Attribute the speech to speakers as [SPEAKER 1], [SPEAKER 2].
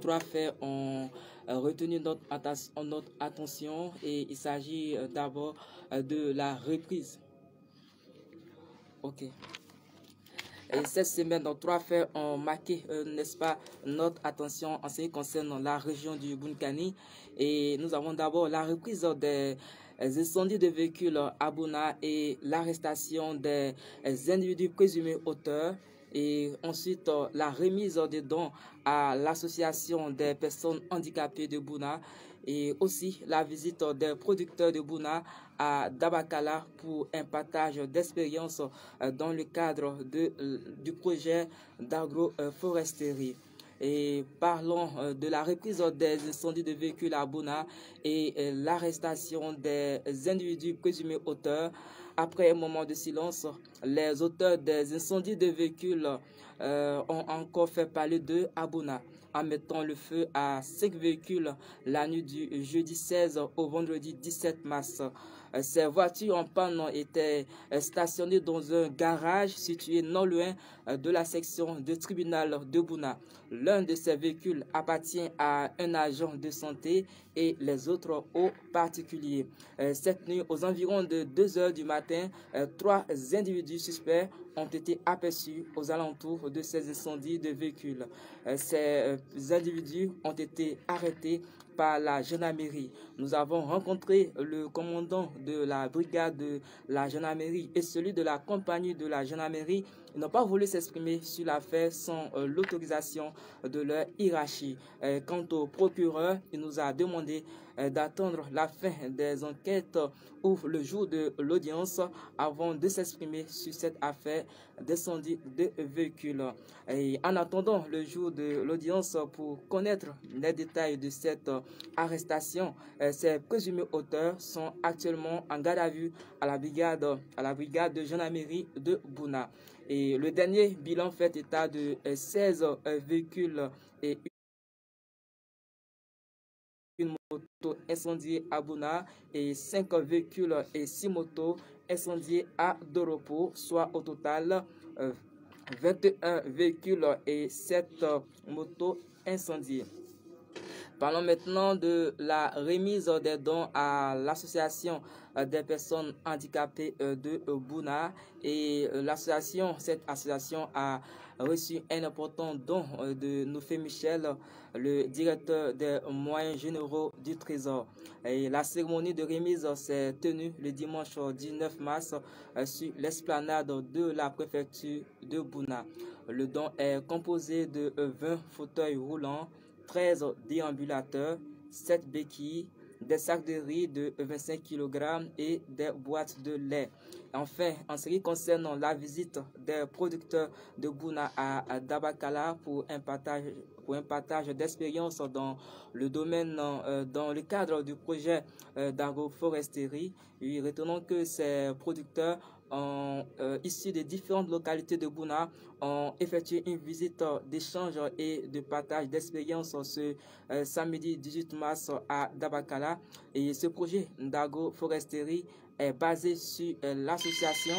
[SPEAKER 1] trois faits ont retenu notre attention et il s'agit d'abord de la reprise. Ok. Et cette semaine, donc, trois faits ont marqué, n'est-ce pas, notre attention en ce qui concerne la région du Bunkani. Et nous avons d'abord la reprise des incendies de véhicules à Bouna et l'arrestation des individus présumés auteurs. Et ensuite, la remise des dons à l'association des personnes handicapées de Bouna et aussi la visite des producteurs de Bouna à Dabakala pour un partage d'expériences dans le cadre du projet d'agroforesterie. Et parlons de la reprise des incendies de véhicules à Bouna et l'arrestation des individus présumés auteurs. Après un moment de silence, les auteurs des incendies de véhicules ont encore fait parler d'eux à Bouna en mettant le feu à 5 véhicules la nuit du jeudi 16 au vendredi 17 mars. Ces voitures en panne étaient stationnées dans un garage situé non loin de la section de tribunal de Bouna. L'un de ces véhicules appartient à un agent de santé et les autres aux particuliers. Cette nuit, aux environs de 2 heures du matin, 3 individus suspects ont été aperçus aux alentours de ces incendies de véhicules. Ces individus ont été arrêtés par la gendarmerie. Nous avons rencontré le commandant de la brigade de la gendarmerie et celui de la compagnie de la gendarmerie. Ils n'ont pas voulu s'exprimer sur l'affaire sans l'autorisation de leur hiérarchie. Quant au procureur, il nous a demandé d'attendre la fin des enquêtes ou le jour de l'audience avant de s'exprimer sur cette affaire d'incendie de véhicules. Et en attendant le jour de l'audience pour connaître les détails de cette arrestation, ces présumés auteurs sont actuellement en garde à vue à la brigade de gendarmerie de Bouna. Et le dernier bilan fait état de 16 véhicules et une moto incendiée à Bouna et 5 véhicules et 6 motos incendiées à Doropo, soit au total 21 véhicules et 7 motos incendiées. Parlons maintenant de la remise des dons à l'association des personnes handicapées de Bouna. Et cette association a reçu un important don de Nofé Michel, le directeur des moyens généraux du Trésor. Et la cérémonie de remise s'est tenue le dimanche 19 mars sur l'esplanade de la préfecture de Bouna. Le don est composé de 20 fauteuils roulants, 13 déambulateurs, 7 béquilles, des sacs de riz de 25 kg et des boîtes de lait. Enfin, en ce qui concerne la visite des producteurs de Bouna à Dabakala pour un partage d'expérience dans le domaine, dans le cadre du projet d'agroforesterie, retenons que ces producteurs issus des différentes localités de Bouna ont effectué une visite d'échange et de partage d'expérience ce samedi 18 mars à Dabakala. Et ce projet d'agroforesterie est basé sur l'association